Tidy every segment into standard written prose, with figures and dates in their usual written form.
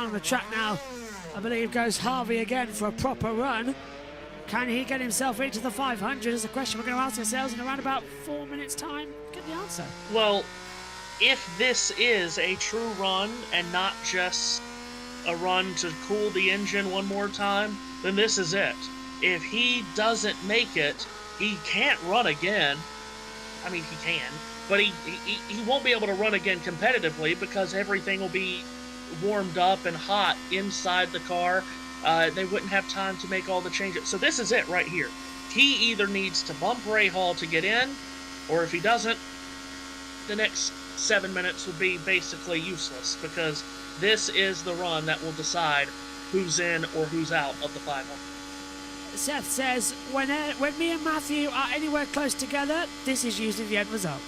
down on the track now. I believe goes Harvey again for a proper run. Can he get himself into the 500 is the question we're going to ask ourselves in around about 4 minutes' time. Get the answer. Well, if this is a true run and not just a run to cool the engine one more time, then this is it. If he doesn't make it, he can't run again. I mean, he can, but he won't be able to run again competitively because everything will be warmed up and hot inside the car. They wouldn't have time to make all the changes. So this is it right here. He either needs to bump Rahal to get in, or if he doesn't, the next 7 minutes would be basically useless because this is the run that will decide who's in or who's out of the 500. Seth says, when me and Matthew are anywhere close together, this is usually the end result.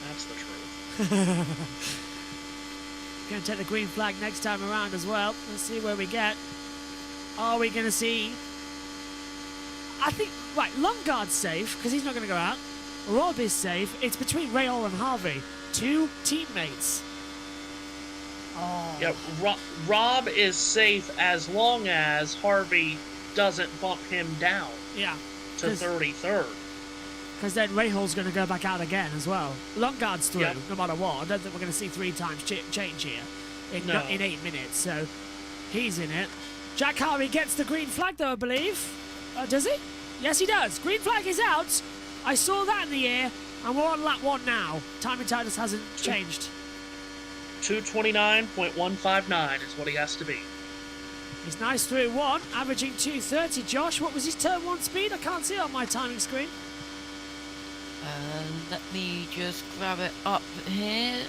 That's the truth. Going to take the green flag next time around as well. Let's see where we get. Are we going to see... I think, right, Lundgaard's safe, because he's not going to go out. Rob is safe. It's between Rahal and Harvey. Two teammates. Oh. Yeah, Rob is safe as long as Harvey doesn't bump him down. Yeah. To 33rd. Because then Rahal's going to go back out again as well. Lundgaard's through, yep. No matter what. I don't think we're going to see 3 times change here in 8 minutes. So he's in it. Jack Harvey gets the green flag, though, I believe. Does he? Yes, he does. Green flag is out. I saw that in the air, and we're on lap 1 now. Timing Titus hasn't changed. 229.159 is what he has to be. He's nice through 1, averaging 230. Josh, what was his turn 1 speed? I can't see it on my timing screen. Let me just grab it up here.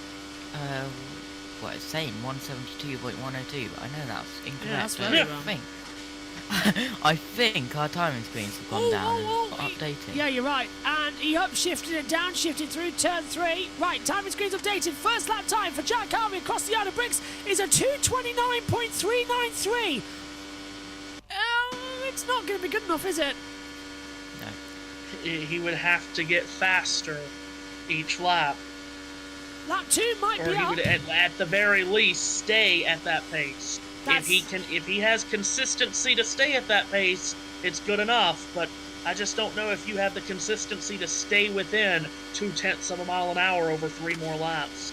What it's saying 172.102, but I know that's incorrect. Yeah, that's very wrong. I think our timing screens have gone down and updated. Yeah, you're right. And he upshifted and downshifted through turn 3. Right, timing screen's updated. First lap time for Jack Harvey across the Isle of Bricks is a 229.393. It's not going to be good enough, is it? No. He would have to get faster each lap. Lap 2 might be up. Or he would, at the very least, stay at that pace. If he has consistency to stay at that pace, it's good enough. But I just don't know if you have the consistency to stay within 0.2 of a mile an hour over 3 more laps.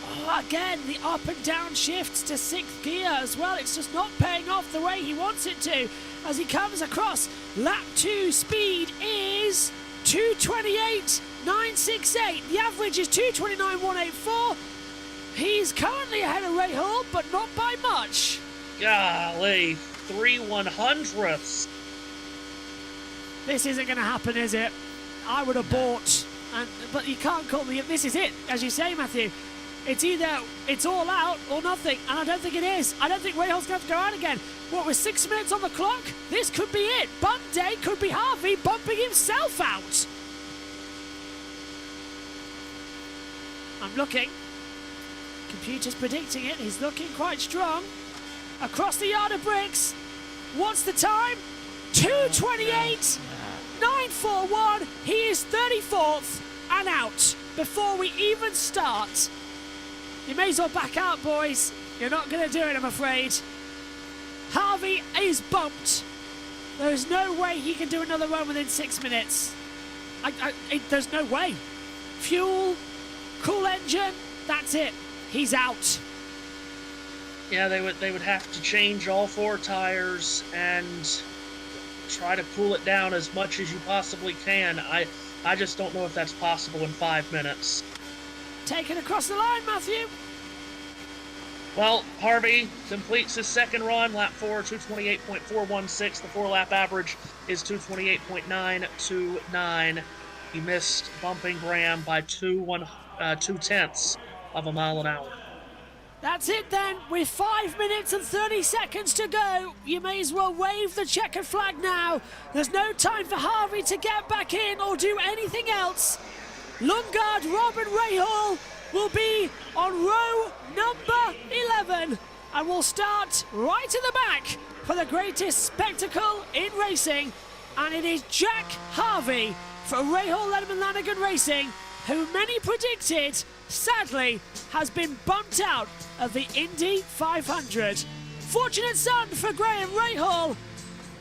Oh, again, the up and down shifts to 6th gear as well. It's just not paying off the way he wants it to. As he comes across, lap 2 speed is 228.968. The average is 229.184. He's currently ahead of Rahal, but not by much. Golly, 3/100ths. This isn't going to happen, is it? I would have bought, but you can't call me. This is it, as you say, Matthew. It's either it's all out or nothing, and I don't think it is. I don't think Rahal's going to have to go out again. What, with 6 minutes on the clock? This could be it. Bump day could be Harvey bumping himself out. I'm looking. Computer's predicting it. He's looking quite strong. Across the Yard of Bricks. What's the time? 228.941. He is 34th and out before we even start. You may as well back out, boys. You're not going to do it, I'm afraid. Harvey is bumped. There's no way he can do another run within 6 minutes. There's no way. Fuel, cool engine, that's it. He's out. Yeah, they would have to change all 4 tires and try to cool it down as much as you possibly can. I just don't know if that's possible in 5 minutes. Taken across the line, Matthew. Well, Harvey completes his second run, lap 4, 228.416. The 4-lap average is 228.929. He missed bumping Graham by 0.2 of a mile an hour. That's it then. With 5 minutes and 30 seconds to go, you may as well wave the checkered flag now. There's no time for Harvey to get back in or do anything else. Lundgaard, Rob and Rahal will be on row number 11 and will start right at the back for the greatest spectacle in racing. And it is Jack Harvey for Rahal Letterman Lanigan Racing who many predicted, sadly, has been bumped out of the Indy 500. Fortunate son for Graham Rahal.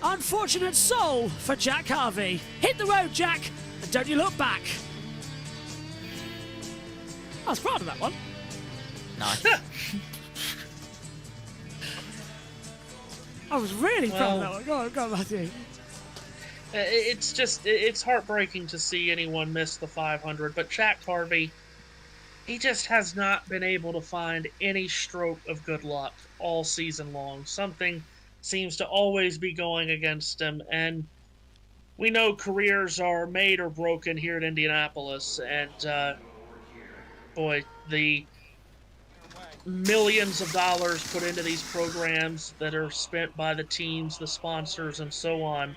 Unfortunate soul for Jack Harvey. Hit the road, Jack, and don't you look back. I was proud of that one. Nice. I was really proud of that one. Go on, Matthew. It's heartbreaking to see anyone miss the 500, but Jack Harvey, he just has not been able to find any stroke of good luck all season long. Something seems to always be going against him, and we know careers are made or broken here at Indianapolis, and boy, the millions of dollars put into these programs that are spent by the teams, the sponsors, and so on,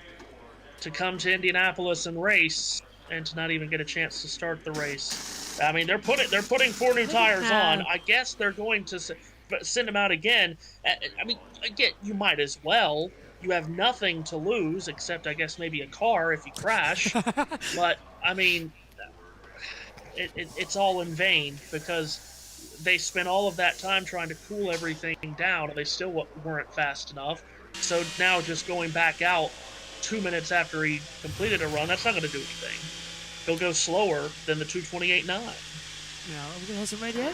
to come to Indianapolis and race, and to not even get a chance to start the race. I mean, they're putting 4 new tires on. I guess they're going to send them out again. I mean, again, you might as well. You have nothing to lose, except I guess maybe a car if you crash. But I mean, it's all in vain, because they spent all of that time trying to cool everything down, and they still weren't fast enough. So now just going back out 2 minutes after he completed a run, that's not going to do anything. He'll go slower than the 2:28.9. Yeah, are we going to have some radio?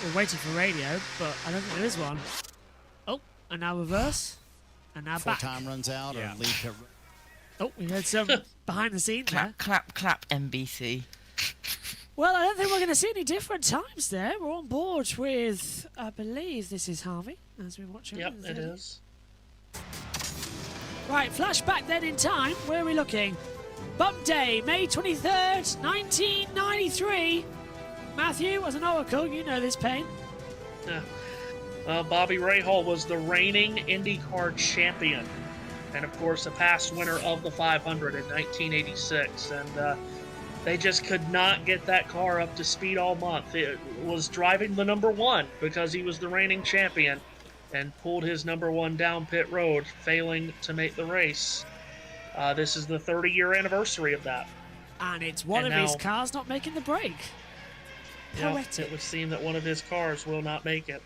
We're waiting for radio, but I don't think there is one. Oh, and now reverse. And now Before back. time runs out Yeah. or leave pit. Oh, we heard some behind the scenes there. Clap, NBC. Well, I don't think we're going to see any different times there. We're on board with, I believe this is Harvey, as we watch him. Yep, it is. Right, flashback then in time. Where are we looking? Bump Day, May 23rd, 1993. Matthew, as an oracle, you know this pain. Yeah. Bobby Rahal was the reigning IndyCar champion, and of course a past winner of the 500 in 1986. And they just could not get that car up to speed all month. It was driving the number 1 because he was the reigning champion, and pulled his number 1 down pit road, failing to make the race. This is the 30-year anniversary of that. And it's one of his cars not making the break. Poetic. Yeah, it would seem that one of his cars will not make it.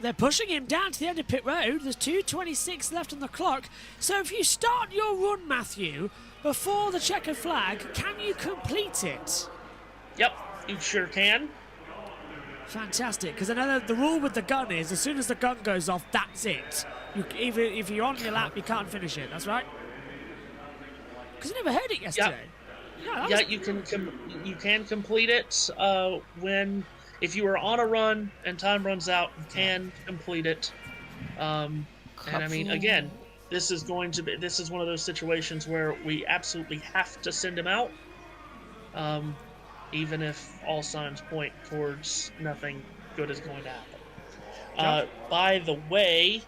They're pushing him down to the end of pit road. There's 2:26 left on the clock. So if you start your run, Matthew, before the checkered flag, can you complete it? Yep, you sure can. Fantastic, because I know the rule with the gun is as soon as the gun goes off, that's it. Even if you're on your lap, you can't finish it. That's right. Because I never heard it yesterday. Yep. You can complete it if you are on a run and time runs out. You can complete it. And I mean, again, this is one of those situations where we absolutely have to send him out. Even if all signs point towards nothing good is going to happen. By the way,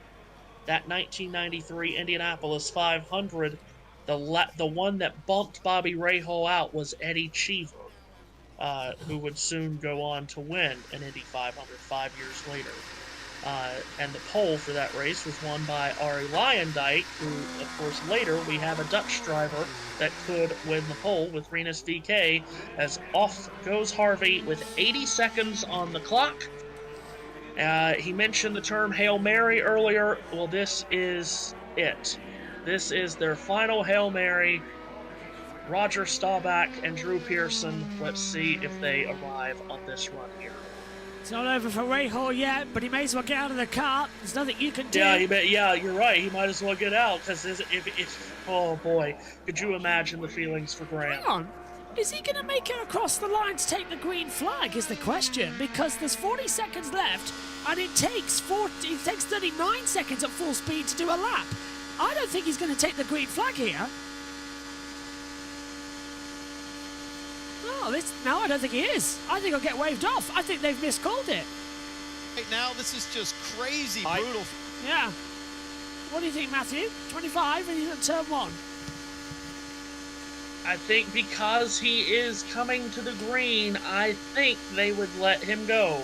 that 1993 Indianapolis 500, the one that bumped Bobby Rahal out was Eddie Cheever, who would soon go on to win an Indy 500 5 years later. And the pole for that race was won by Arie Luyendyk, who, of course, later we have a Dutch driver that could win the pole with Rinus VK, as off goes Harvey with 80 seconds on the clock. He mentioned the term Hail Mary earlier. Well, this is it. This is their final Hail Mary. Roger Staubach and Drew Pearson. Let's see if they arrive on this run here. It's not over for Rahal yet, but he may as well get out of the car. There's nothing you can do. Yeah, you're right. He might as well get out, because if oh boy, could you imagine the feelings for Graham? Hang on. Is he going to make it across the line to take the green flag is the question, because there's 40 seconds left, and it takes 39 seconds at full speed to do a lap. I don't think he's going to take the green flag here. No, I don't think he is. I think he'll get waved off. I think they've miscalled it. Right now, this is just crazy brutal. Yeah. What do you think, Matthew? 25 and he's at turn 1. I think because he is coming to the green, I think they would let him go.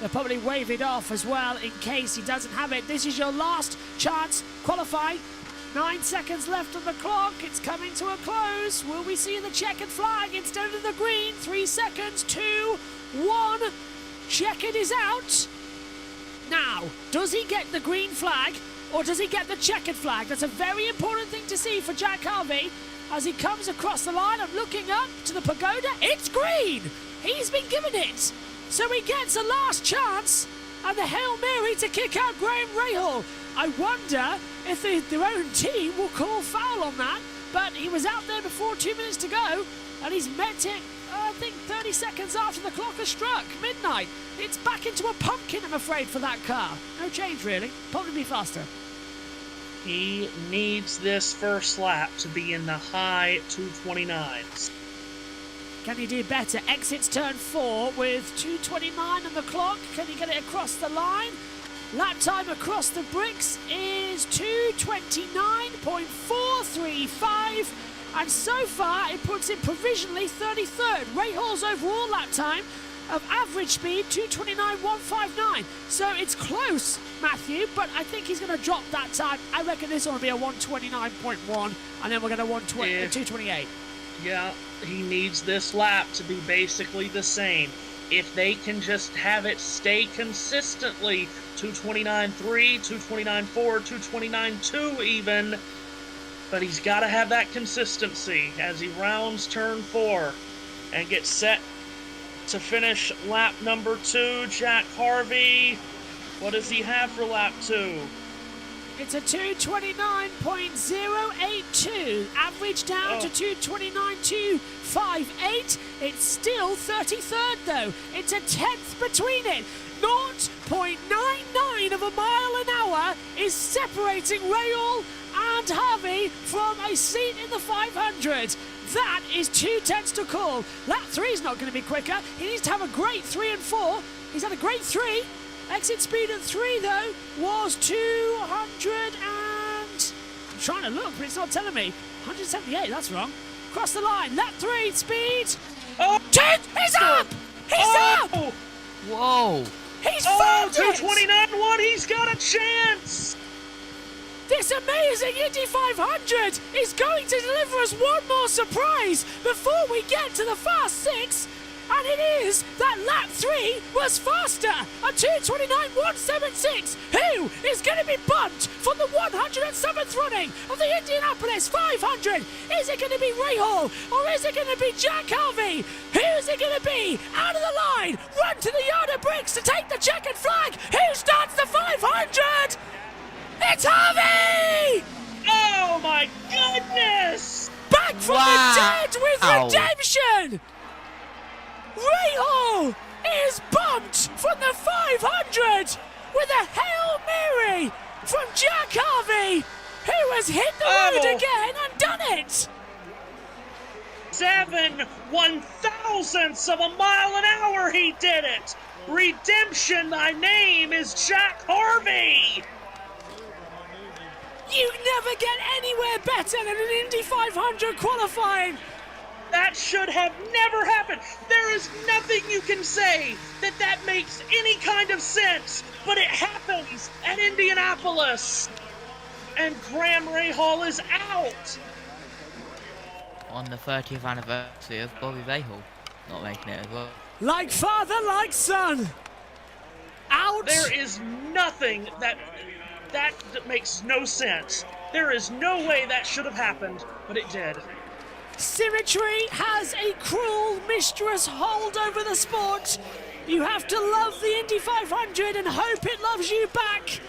They'll probably wave it off as well in case he doesn't have it. This is your last chance. Qualify. 9 seconds left on the clock. It's coming to a close. Will we see the checkered flag instead of the green? 3 seconds, 2, 1. Checkered is out. Now, does he get the green flag or does he get the checkered flag? That's a very important thing to see for Jack Harvey as he comes across the line. I'm looking up to the pagoda. It's green. He's been given it. So he gets a last chance and the Hail Mary to kick out Graham Rahal. I wonder if their own team will call foul on that, but he was out there before 2 minutes to go, and he's met it, I think, 30 seconds after the clock has struck midnight. It's back into a pumpkin, I'm afraid, for that car. No change, really. Probably be faster. He needs this first lap to be in the high 229s. Can he do better? Exits turn 4 with 2:29 on the clock. Can he get it across the line? Lap time across the bricks is 2:29.435, and so far it puts him provisionally 33rd. Rahal's overall lap time of average speed 2:29.159. So it's close, Matthew, but I think he's going to drop that time. I reckon this will be a 1:29.1, and then we're going to 2:28. Yeah, he needs this lap to be basically the same. If they can just have it stay consistently 2:29.3, 2:29.4, 2:29.2 even, but he's got to have that consistency as he rounds turn 4 and gets set to finish lap number 2. Jack Harvey, what does he have for lap 2? It's a 2:29.082, average down to 2:29.258. It's still 33rd though. It's a tenth between it. 0.99 of a mile an hour is separating Rahal and Harvey from a seat in the 500. That is 2 tenths to call. Lap 3 is not going to be quicker. He needs to have a great 3 and 4. He's had a great 3. Exit speed at 3 though was 200 and... I'm trying to look, but it's not telling me. 178, that's wrong. Cross the line. Lap 3 speed. Oh! He's up! He's up! Whoa! He's found it! 2:29.1, he's got a chance! This amazing Indy 500 is going to deliver us one more surprise before we get to the fast 6. And it is that lap 3 was faster, a 2:29.176. Who is going to be bumped from the 107th running of the Indianapolis 500? Is it going to be Rahal or is it going to be Jack Harvey? Who's it going to be? Out of the line, run to the yard of bricks to take the checkered flag. Who starts the 500? It's Harvey! Oh my goodness! Back from the dead with redemption! Rahal is bumped from the 500 with a Hail Mary from Jack Harvey, who has hit the road again and done it. 7 1/1000ths of a mile an hour he did it! Redemption, thy name is Jack Harvey! You never get anywhere better than an Indy 500 qualifying. That should have never happened. There is nothing you can say that makes any kind of sense, but it happens at Indianapolis. And Graham Rahal is out. On the 30th anniversary of Bobby Rahal not making it as well. Like father, like son. Out. There is nothing that makes no sense. There is no way that should have happened, but it did. Symmetry has a cruel, mistress hold over the sport. You have to love the Indy 500 and hope it loves you back.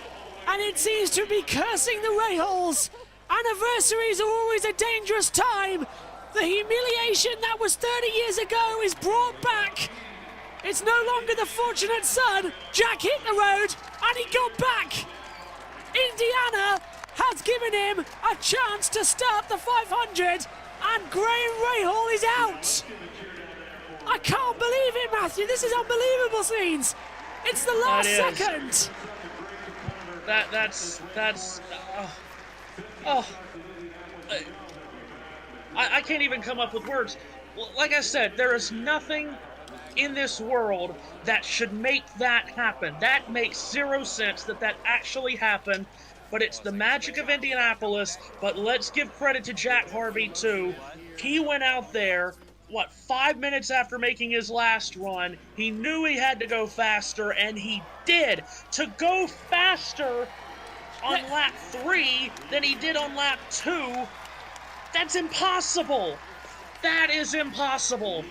And it seems to be cursing the Rahals. Anniversaries are always a dangerous time. The humiliation that was 30 years ago is brought back. It's no longer the fortunate son. Jack hit the road and he got back. Indiana has given him a chance to start the 500. And Graham Rahal is out. I can't believe it, Matthew. This is unbelievable scenes. It's the last second. I can't even come up with words. Like I said, there is nothing in this world that should make that happen. That makes zero sense that actually happened. but it's the magic of Indianapolis. But let's give credit to Jack Harvey, too. He went out there, 5 minutes after making his last run. He knew he had to go faster, and he did. To go faster on lap 3 than he did on lap 2, that's impossible. That is impossible.